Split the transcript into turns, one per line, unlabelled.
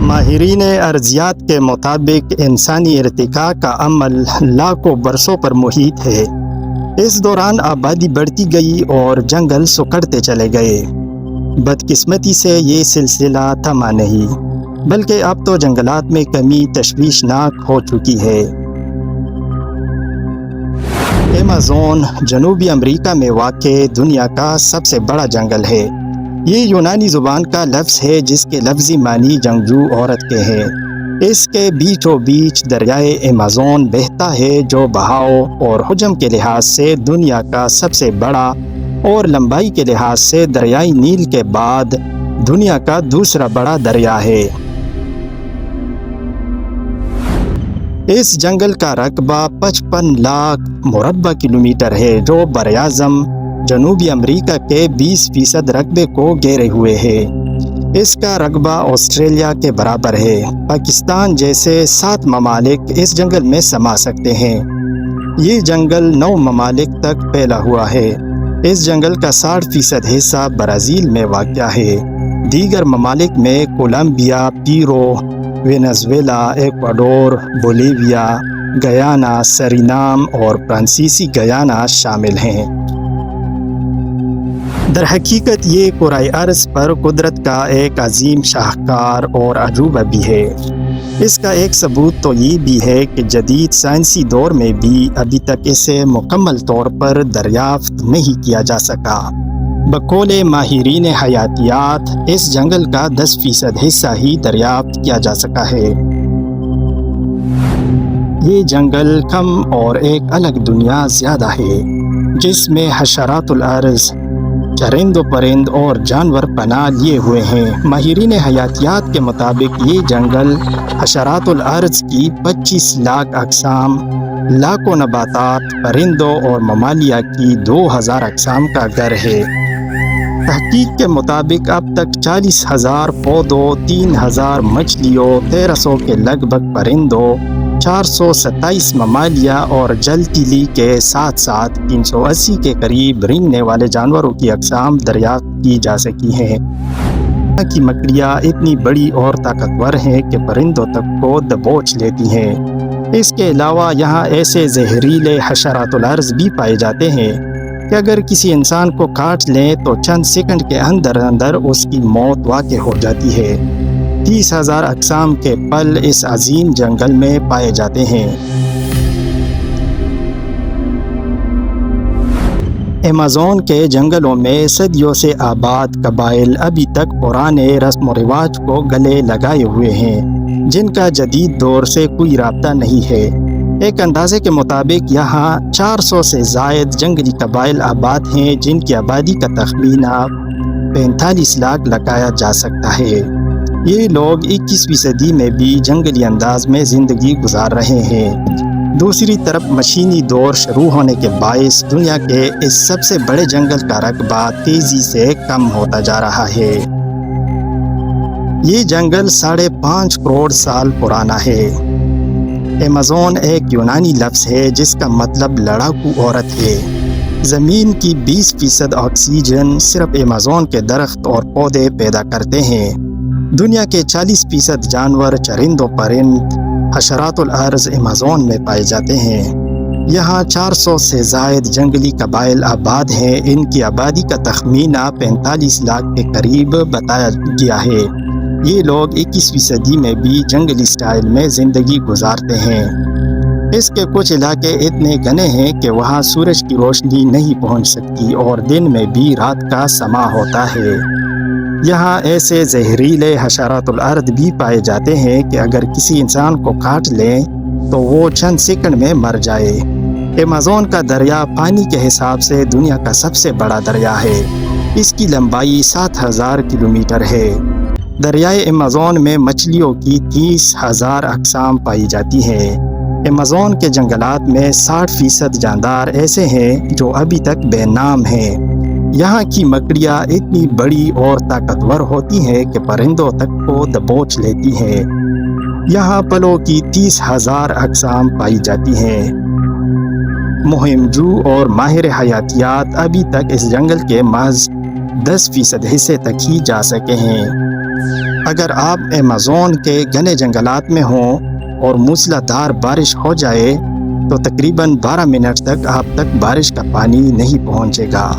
ماہرین ارضیات کے مطابق انسانی ارتقاء کا عمل لاکھوں برسوں پر محیط ہے۔ اس دوران آبادی بڑھتی گئی اور جنگل سکڑتے چلے گئے۔ بدقسمتی سے یہ سلسلہ تھما نہیں، بلکہ اب تو جنگلات میں کمی تشویشناک ہو چکی ہے۔ ایمیزون جنوبی امریکہ میں واقع دنیا کا سب سے بڑا جنگل ہے۔ یہ یونانی زبان کا لفظ ہے جس کے لفظی معنی جنگجو عورت کے ہیں۔ اس کے بیچوں بیچ دریائے ایمیزون بہتا ہے جو بہاؤ اور حجم کے لحاظ سے دنیا کا سب سے بڑا اور لمبائی کے لحاظ سے دریائے نیل کے بعد دنیا کا دوسرا بڑا دریا ہے۔ اس جنگل کا رقبہ 55 لاکھ مربع کلومیٹر ہے جو براعظم جنوبی امریکہ کے 20% رقبے کو گھیرے ہوئے ہے۔ اس کا رقبہ آسٹریلیا کے برابر ہے۔ پاکستان جیسے 7 ممالک اس جنگل میں سما سکتے ہیں۔ یہ جنگل 9 ممالک تک پھیلا ہوا ہے۔ اس جنگل کا 60% حصہ برازیل میں واقع ہے۔ دیگر ممالک میں Colombia, Peru, Venezuela, Ecuador, Bolivia, Guyana, Suriname اور فرانسیسی گیانا شامل ہیں۔ در حقیقت یہ کرۂ ارض پر قدرت کا ایک عظیم شاہکار اور عجوبہ بھی ہے۔ اس کا ایک ثبوت تو یہ بھی ہے کہ جدید سائنسی دور میں بھی ابھی تک اسے مکمل طور پر دریافت نہیں کیا جا سکا۔ بقول ماہرین حیاتیات اس جنگل کا 10% حصہ ہی دریافت کیا جا سکا ہے۔ یہ جنگل کم اور ایک الگ دنیا زیادہ ہے جس میں حشرات الارض، چرند و پرند اور جانور پناہ لیے ہوئے ہیں۔ ماہرین حیاتیات کے مطابق یہ جنگل حشرات الارض کی 25 لاکھ اقسام، لاکھوں نباتات، پرندوں اور ممالیہ کی 2000 اقسام کا گھر ہے۔ تحقیق کے مطابق اب تک 40,000 پودوں، 3,000 مچھلیوں، 1300 کے لگ بھگ پرندوں، 427 ممالیہ اور جل تیلی کے ساتھ ساتھ 380 کے قریب رینگنے والے جانوروں کی اقسام دریافت کی جا سکی ہیں۔ یہاں کی مکڑیاں اتنی بڑی اور طاقتور ہیں کہ پرندوں تک کو دبوچ لیتی ہیں۔ اس کے علاوہ یہاں ایسے زہریلے حشرات الارض بھی پائے جاتے ہیں کہ اگر کسی انسان کو کاٹ لیں تو چند سیکنڈ کے اندر اندر اس کی موت واقع ہو جاتی ہے۔ 30,000 اقسام کے پل اس عظیم جنگل میں پائے جاتے ہیں۔ ایمیزون کے جنگلوں میں صدیوں سے آباد قبائل ابھی تک پرانے رسم و رواج کو گلے لگائے ہوئے ہیں جن کا جدید دور سے کوئی رابطہ نہیں ہے۔ ایک اندازے کے مطابق یہاں 400 سے زائد جنگلی قبائل آباد ہیں جن کی آبادی کا تخمینہ 45 لاکھ لگایا جا سکتا ہے۔ یہ لوگ 21ویں صدی میں بھی جنگلی انداز میں زندگی گزار رہے ہیں۔ دوسری طرف مشینی دور شروع ہونے کے باعث دنیا کے اس سب سے بڑے جنگل کا رقبہ تیزی سے کم ہوتا جا رہا ہے۔ یہ جنگل 5.5 کروڑ سال پرانا ہے۔ ایمیزون ایک یونانی لفظ ہے جس کا مطلب لڑاکو عورت ہے۔ زمین کی 20% آکسیجن صرف ایمیزون کے درخت اور پودے پیدا کرتے ہیں۔ دنیا کے 40% جانور، چرند و پرند، حشرات الارض ایمیزون میں پائے جاتے ہیں۔ یہاں 400 سے زائد جنگلی قبائل آباد ہیں۔ ان کی آبادی کا تخمینہ 45 لاکھ کے قریب بتایا گیا ہے۔ یہ لوگ 21ویں صدی میں بھی جنگلی سٹائل میں زندگی گزارتے ہیں۔ اس کے کچھ علاقے اتنے گھنے ہیں کہ وہاں سورج کی روشنی نہیں پہنچ سکتی اور دن میں بھی رات کا سما ہوتا ہے۔ یہاں ایسے زہریلے حشرات الارض بھی پائے جاتے ہیں کہ اگر کسی انسان کو کاٹ لیں تو وہ چند سیکنڈ میں مر جائے۔ ایمیزون کا دریا پانی کے حساب سے دنیا کا سب سے بڑا دریا ہے۔ اس کی لمبائی 7,000 کلومیٹر ہے۔ دریائے ایمیزون میں مچھلیوں کی 30,000 اقسام پائی جاتی ہیں۔ ایمیزون کے جنگلات میں 60% جاندار ایسے ہیں جو ابھی تک بے نام ہیں۔ یہاں کی مکڑیاں اتنی بڑی اور طاقتور ہوتی ہیں کہ پرندوں تک کو دبوچ لیتی ہیں۔ یہاں پلوں کی 30,000 اقسام پائی جاتی ہیں۔ مہم جو اور ماہر حیاتیات ابھی تک اس جنگل کے محض 10% حصے تک ہی جا سکے ہیں۔ اگر آپ ایمیزون کے گھنے جنگلات میں ہوں اور موسلادھار بارش ہو جائے تو تقریباً 12 منٹ تک آپ تک بارش کا پانی نہیں پہنچے گا۔